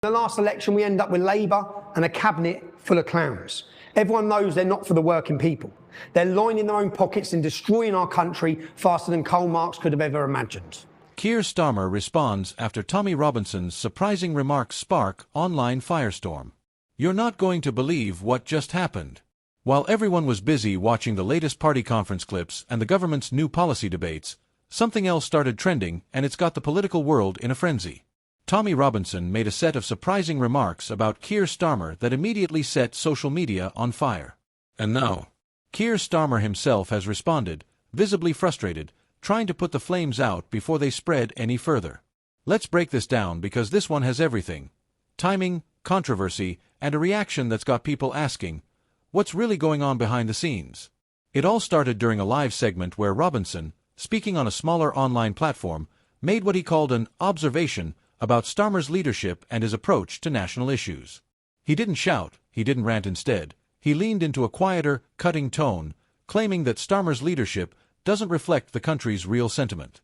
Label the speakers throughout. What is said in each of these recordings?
Speaker 1: In the last election, we end up with Labour and a cabinet full of clowns. Everyone knows they're not for the working people. They're lining their own pockets and destroying our country faster than Karl Marx could have ever imagined.
Speaker 2: Keir Starmer responds after Tommy Robinson's surprising remarks spark online firestorm. You're not going to believe what just happened. While everyone was busy watching the latest party conference clips and the government's new policy debates, something else started trending, and it's got the political world in a frenzy. Tommy Robinson made a set of surprising remarks about Keir Starmer that immediately set social media on fire. And now, Keir Starmer himself has responded, visibly frustrated, trying to put the flames out before they spread any further. Let's break this down because this one has everything: timing, controversy, and a reaction that's got people asking, what's really going on behind the scenes? It all started during a live segment where Robinson, speaking on a smaller online platform, made what he called an observation about Starmer's leadership and his approach to national issues. He didn't shout, he didn't rant. Instead, he leaned into a quieter, cutting tone, claiming that Starmer's leadership doesn't reflect the country's real sentiment.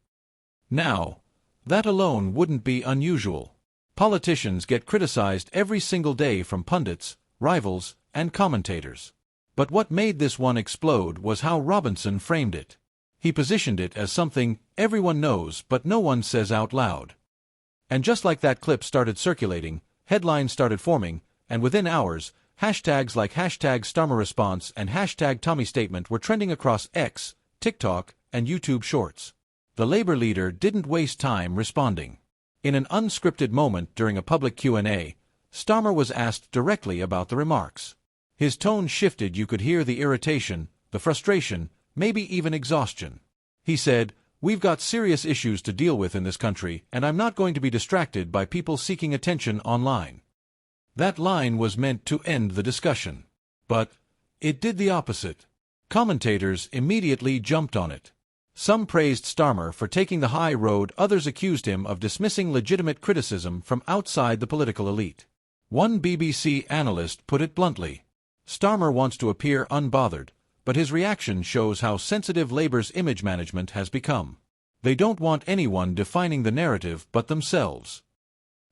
Speaker 2: Now, that alone wouldn't be unusual. Politicians get criticized every single day from pundits, rivals, and commentators. But what made this one explode was how Robinson framed it. He positioned it as something everyone knows but no one says out loud. And just like that clip started circulating, headlines started forming, and within hours, hashtags like #StarmerResponse and #TommyStatement were trending across X, TikTok, and YouTube Shorts. The Labour leader didn't waste time responding. In an unscripted moment during a public Q&A, Starmer was asked directly about the remarks. His tone shifted. You could hear the irritation, the frustration, maybe even exhaustion. He said, "We've got serious issues to deal with in this country, and I'm not going to be distracted by people seeking attention online." That line was meant to end the discussion. But it did the opposite. Commentators immediately jumped on it. Some praised Starmer for taking the high road, others accused him of dismissing legitimate criticism from outside the political elite. One BBC analyst put it bluntly: Starmer wants to appear unbothered, but his reaction shows how sensitive Labour's image management has become. They don't want anyone defining the narrative but themselves.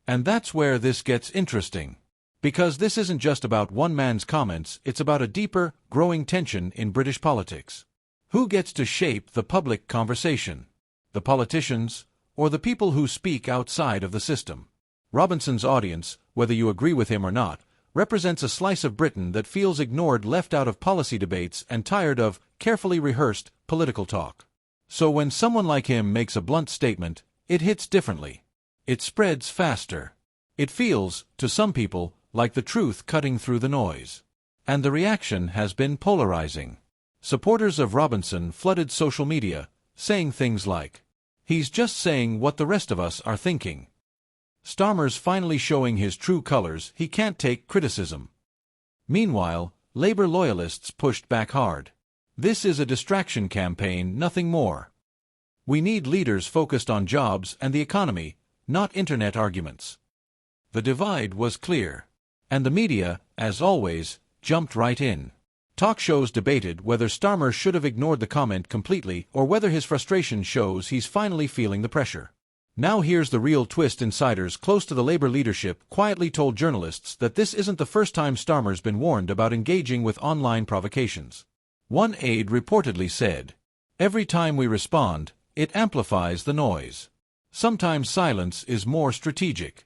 Speaker 2: And that's where this gets interesting. Because this isn't just about one man's comments, it's about a deeper, growing tension in British politics. Who gets to shape the public conversation? The politicians, or the people who speak outside of the system? Robinson's audience, whether you agree with him or not, represents a slice of Britain that feels ignored, left out of policy debates, and tired of carefully rehearsed political talk. So when someone like him makes a blunt statement, it hits differently. It spreads faster. It feels, to some people, like the truth cutting through the noise. And the reaction has been polarizing. Supporters of Robinson flooded social media, saying things like, "He's just saying what the rest of us are thinking. Starmer's finally showing his true colors, he can't take criticism." Meanwhile, Labour loyalists pushed back hard. "This is a distraction campaign, nothing more. We need leaders focused on jobs and the economy, not internet arguments." The divide was clear. And the media, as always, jumped right in. Talk shows debated whether Starmer should have ignored the comment completely or whether his frustration shows he's finally feeling the pressure. Now here's the real twist. Insiders close to the Labour leadership quietly told journalists that this isn't the first time Starmer's been warned about engaging with online provocations. One aide reportedly said, "Every time we respond, it amplifies the noise. Sometimes silence is more strategic."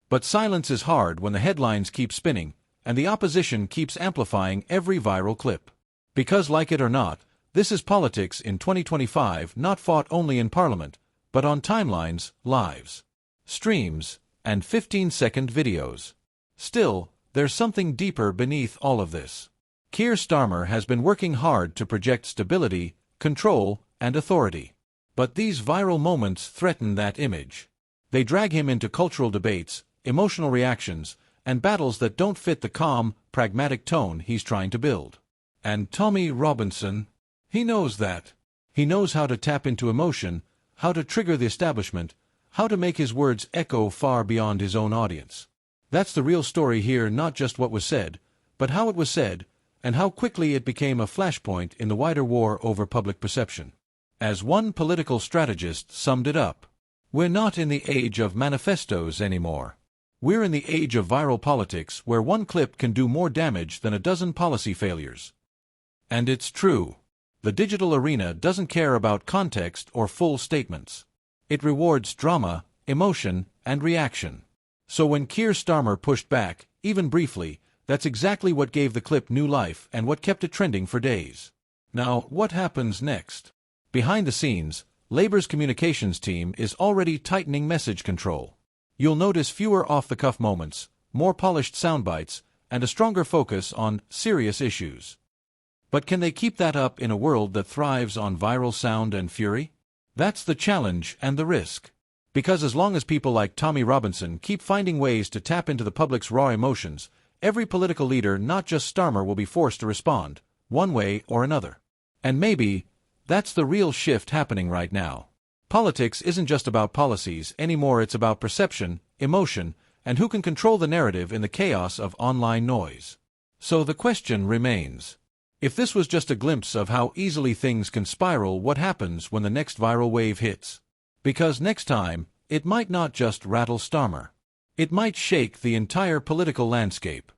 Speaker 2: But silence is hard when the headlines keep spinning, and the opposition keeps amplifying every viral clip. Because, like it or not, this is politics in 2025, not fought only in Parliament, but on timelines, lives, streams, and 15-second videos. Still, there's something deeper beneath all of this. Keir Starmer has been working hard to project stability, control, and authority. But these viral moments threaten that image. They drag him into cultural debates, emotional reactions, and battles that don't fit the calm, pragmatic tone he's trying to build. And Tommy Robinson, he knows that. He knows how to tap into emotion, how to trigger the establishment, how to make his words echo far beyond his own audience. That's the real story here, not just what was said, but how it was said, and how quickly it became a flashpoint in the wider war over public perception. As one political strategist summed it up, "We're not in the age of manifestos anymore. We're in the age of viral politics where one clip can do more damage than a dozen policy failures. And it's true. The digital arena doesn't care about context or full statements. It rewards drama, emotion, and reaction. So when Keir Starmer pushed back, even briefly, that's exactly what gave the clip new life and what kept it trending for days. Now, what happens next? Behind the scenes, Labour's communications team is already tightening message control. You'll notice fewer off-the-cuff moments, more polished soundbites, and a stronger focus on serious issues. But can they keep that up in a world that thrives on viral sound and fury? That's the challenge and the risk. Because as long as people like Tommy Robinson keep finding ways to tap into the public's raw emotions, every political leader, not just Starmer, will be forced to respond, one way or another. And maybe that's the real shift happening right now. Politics isn't just about policies anymore, it's about perception, emotion, and who can control the narrative in the chaos of online noise. So the question remains. If this was just a glimpse of how easily things can spiral, what happens when the next viral wave hits? Because next time, it might not just rattle Starmer. It might shake the entire political landscape.